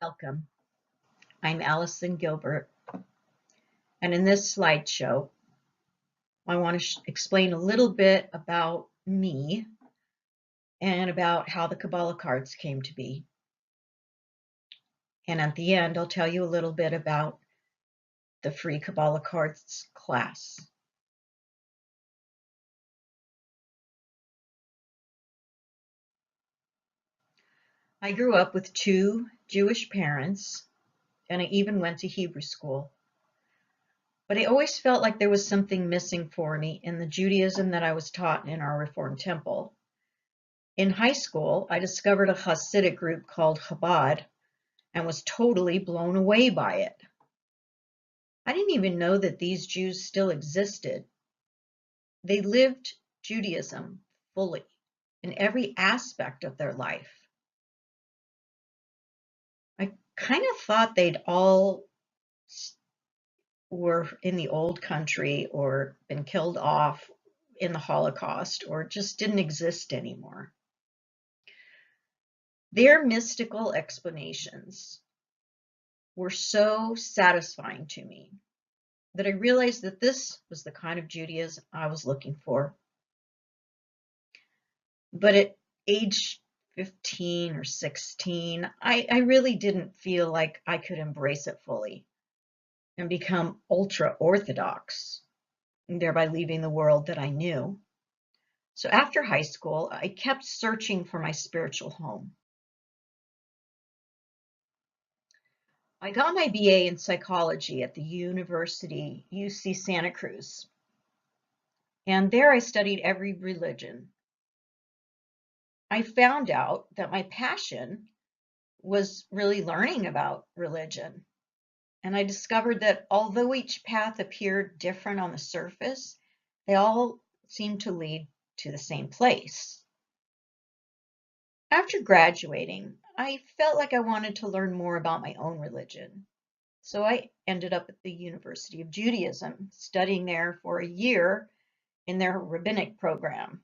Welcome. I'm Allison Gilbert, and in this slideshow, I want to explain a little bit about me and about how the Kabbalah cards came to be. And at the end, I'll tell you a little bit about the free Kabbalah cards class. I grew up with two Jewish parents, and I even went to Hebrew school. But I always felt like there was something missing for me in the Judaism that I was taught in our Reformed temple. In high school, I discovered a Hasidic group called Chabad and was totally blown away by it. I didn't even know that these Jews still existed. They lived Judaism fully in every aspect of their life. I kind of thought they'd all were in the old country or been killed off in the Holocaust or just didn't exist anymore. Their mystical explanations were so satisfying to me that I realized that this was the kind of Judaism I was looking for. But at age 15 or 16, I really didn't feel like I could embrace it fully and become ultra orthodox, thereby leaving the world that I knew. So after high school, I kept searching for my spiritual home. I got my BA in psychology at the University UC Santa Cruz. And there I studied every religion. I found out that my passion was really learning about religion. And I discovered that although each path appeared different on the surface, they all seemed to lead to the same place. After graduating, I felt like I wanted to learn more about my own religion. So I ended up at the University of Judaism, studying there for a year in their rabbinic program.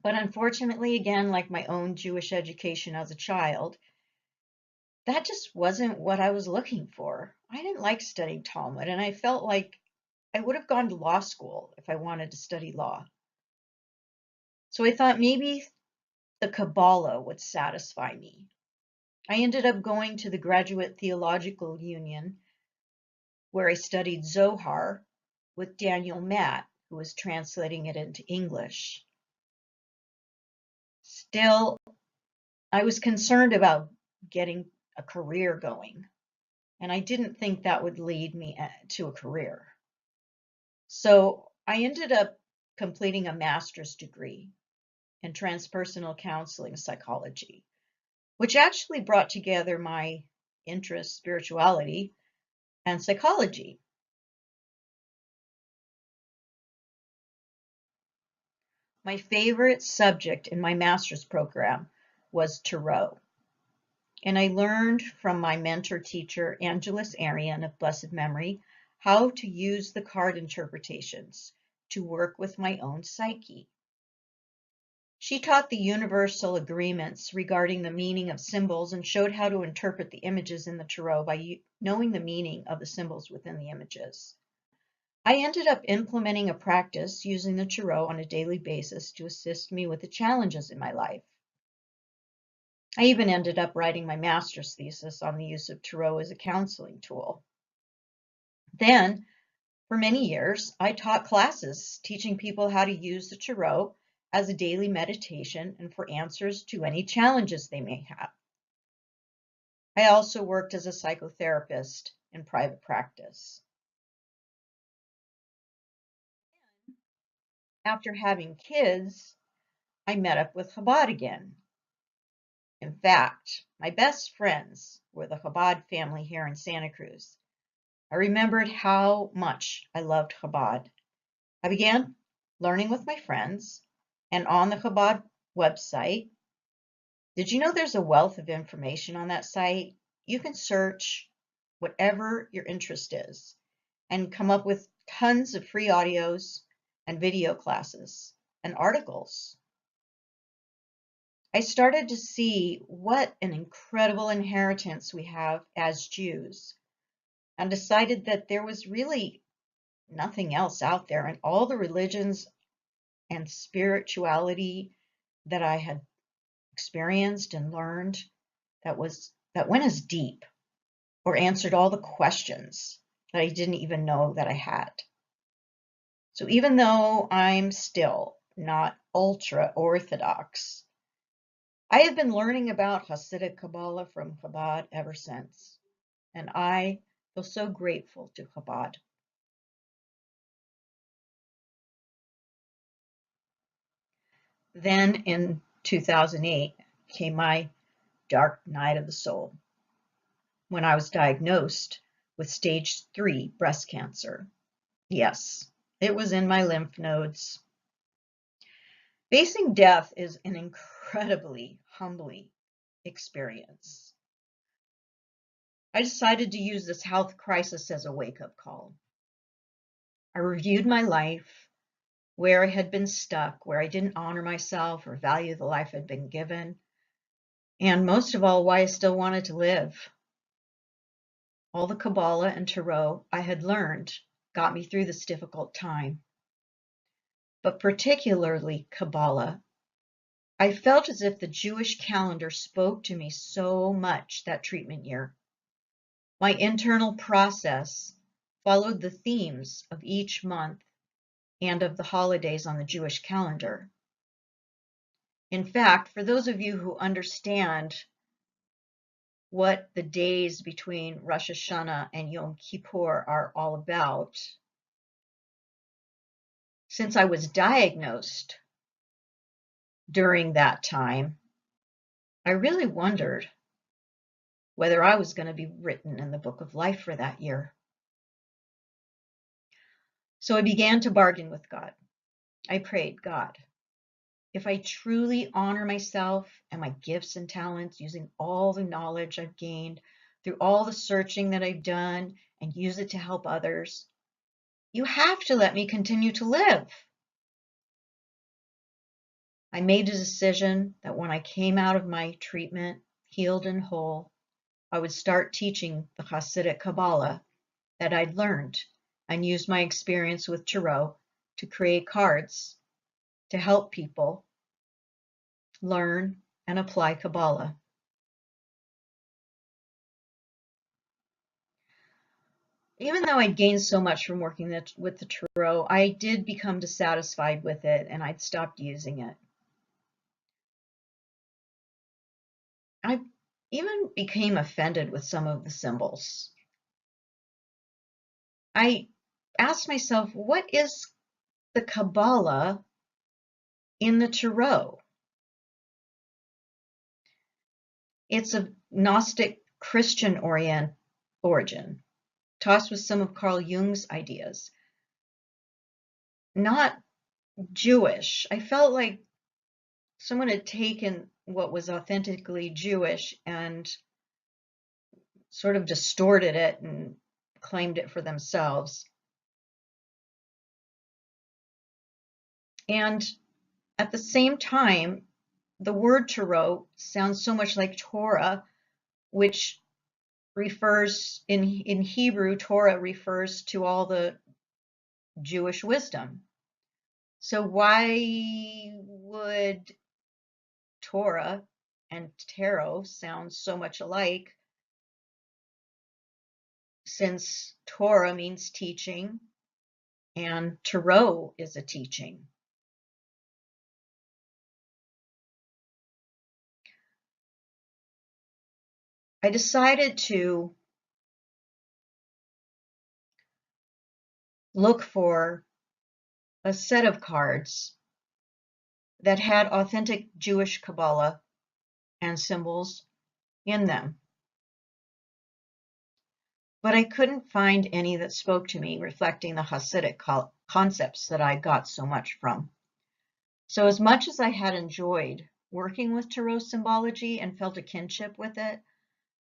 But unfortunately, again, like my own Jewish education as a child, that just wasn't what I was looking for. I didn't like studying Talmud, and I felt like I would have gone to law school if I wanted to study law. So I thought maybe the Kabbalah would satisfy me. I ended up going to the Graduate Theological Union, where I studied Zohar with Daniel Matt, who was translating it into English. Still, I was concerned about getting a career going, and I didn't think that would lead me to a career. So I ended up completing a master's degree in transpersonal counseling psychology, which actually brought together my interest, spirituality, and psychology. My favorite subject in my master's program was tarot. And I learned from my mentor teacher, Angelis Arian of blessed memory, how to use the card interpretations to work with my own psyche. She taught the universal agreements regarding the meaning of symbols and showed how to interpret the images in the tarot by knowing the meaning of the symbols within the images. I ended up implementing a practice using the tarot on a daily basis to assist me with the challenges in my life. I even ended up writing my master's thesis on the use of tarot as a counseling tool. Then, for many years, I taught classes teaching people how to use the tarot as a daily meditation and for answers to any challenges they may have. I also worked as a psychotherapist in private practice. After having kids, I met up with Chabad again. In fact, my best friends were the Chabad family here in Santa Cruz. I remembered how much I loved Chabad. I began learning with my friends, and on the Chabad website, did you know there's a wealth of information on that site? You can search whatever your interest is and come up with tons of free audios and video classes and articles. I started to see what an incredible inheritance we have as Jews and decided that there was really nothing else out there, and all the religions and spirituality that I had experienced and learned that went as deep or answered all the questions that I didn't even know that I had. So even though I'm still not ultra orthodox, I have been learning about Hasidic Kabbalah from Chabad ever since, and I feel so grateful to Chabad. Then in 2008 came my dark night of the soul when I was diagnosed with stage 3 breast cancer. Yes, it was in my lymph nodes. Facing death is an incredibly humbling experience. I decided to use this health crisis as a wake-up call. I reviewed my life, where I had been stuck, where I didn't honor myself or value the life I'd been given, and most of all, why I still wanted to live. All the Kabbalah and Tarot I had learned got me through this difficult time. But particularly Kabbalah, I felt as if the Jewish calendar spoke to me so much that treatment year. My internal process followed the themes of each month and of the holidays on the Jewish calendar. In fact, for those of you who understand what the days between Rosh Hashanah and Yom Kippur are all about, since I was diagnosed during that time, I really wondered whether I was going to be written in the book of life for that year. So I began to bargain with God. I prayed, God, if I truly honor myself and my gifts and talents using all the knowledge I've gained through all the searching that I've done and use it to help others, you have to let me continue to live. I made a decision that when I came out of my treatment, healed and whole, I would start teaching the Hasidic Kabbalah that I'd learned and use my experience with Tarot to create cards to help people learn and apply Kabbalah. Even though I'd gained so much from working with the Tarot, I did become dissatisfied with it and I'd stopped using it. I even became offended with some of the symbols. I asked myself, what is the Kabbalah in the Tarot? It's a Gnostic Christian origin, tossed with some of Carl Jung's ideas. Not Jewish. I felt like someone had taken what was authentically Jewish and sort of distorted it and claimed it for themselves. And at the same time, the word Tarot sounds so much like Torah, which refers in Hebrew, Torah refers to all the Jewish wisdom. So why would Torah and tarot sound so much alike, since Torah means teaching and tarot is a teaching? I decided to look for a set of cards that had authentic Jewish Kabbalah and symbols in them. But I couldn't find any that spoke to me, reflecting the Hasidic concepts that I got so much from. So as much as I had enjoyed working with Tarot symbology and felt a kinship with it,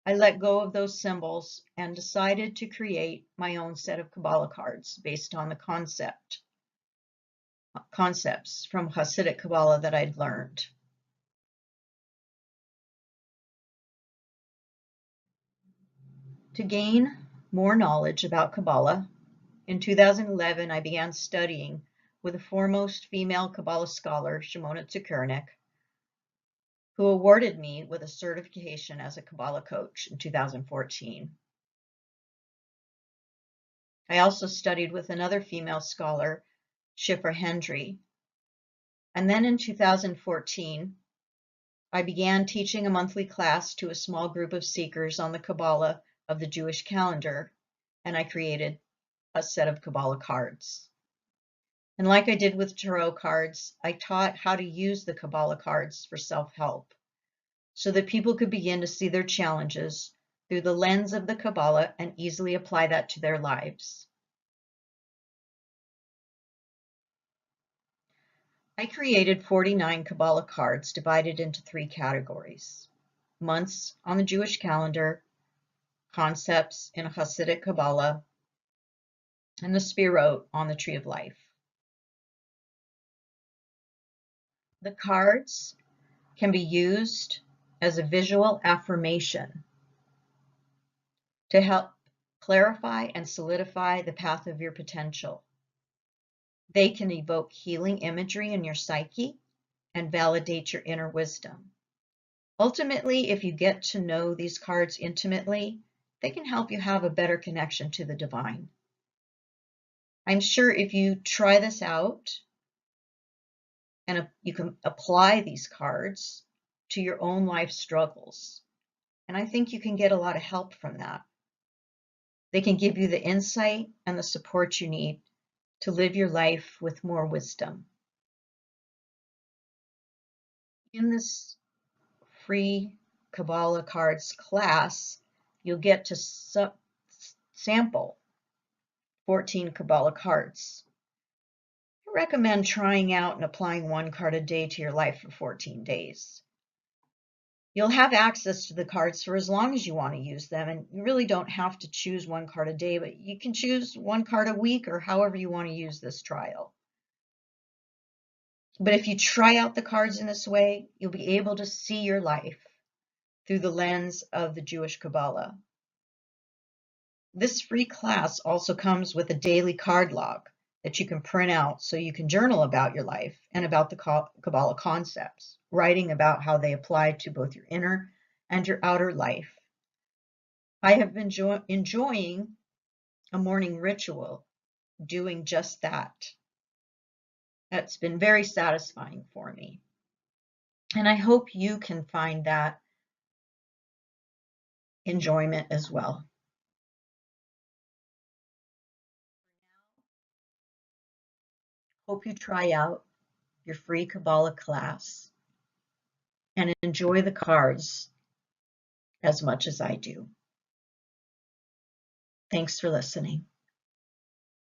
I let go of those symbols and decided to create my own set of Kabbalah cards based on the concepts from Hasidic Kabbalah that I'd learned. To gain more knowledge about Kabbalah, in 2011 I began studying with the foremost female Kabbalah scholar, Shimona Tzukernick, who awarded me with a certification as a Kabbalah coach in 2014. I also studied with another female scholar, Shifra Hendry. And then in 2014, I began teaching a monthly class to a small group of seekers on the Kabbalah of the Jewish calendar, and I created a set of Kabbalah cards. And like I did with tarot cards, I taught how to use the Kabbalah cards for self-help so that people could begin to see their challenges through the lens of the Kabbalah and easily apply that to their lives. I created 49 Kabbalah cards divided into 3 categories: months on the Jewish calendar, concepts in Hasidic Kabbalah, and the Sfirot on the Tree of Life. The cards can be used as a visual affirmation to help clarify and solidify the path of your potential. They can evoke healing imagery in your psyche and validate your inner wisdom. Ultimately, if you get to know these cards intimately, they can help you have a better connection to the divine. I'm sure if you try this out and you can apply these cards to your own life struggles, and I think you can get a lot of help from that. They can give you the insight and the support you need to live your life with more wisdom. In this free Kabbalah cards class, you'll get to sample 14 Kabbalah cards. I recommend trying out and applying 1 card a day to your life for 14 days. You'll have access to the cards for as long as you want to use them, and you really don't have to choose 1 card a day, but you can choose 1 card a week or however you want to use this trial. But if you try out the cards in this way, you'll be able to see your life through the lens of the Jewish Kabbalah. This free class also comes with a daily card log that you can print out so you can journal about your life and about the Kabbalah concepts, writing about how they apply to both your inner and your outer life. I have been enjoying a morning ritual doing just that. That's been very satisfying for me. And I hope you can find that enjoyment as well. Hope you try out your free Kabbalah class and enjoy the cards as much as I do. Thanks for listening.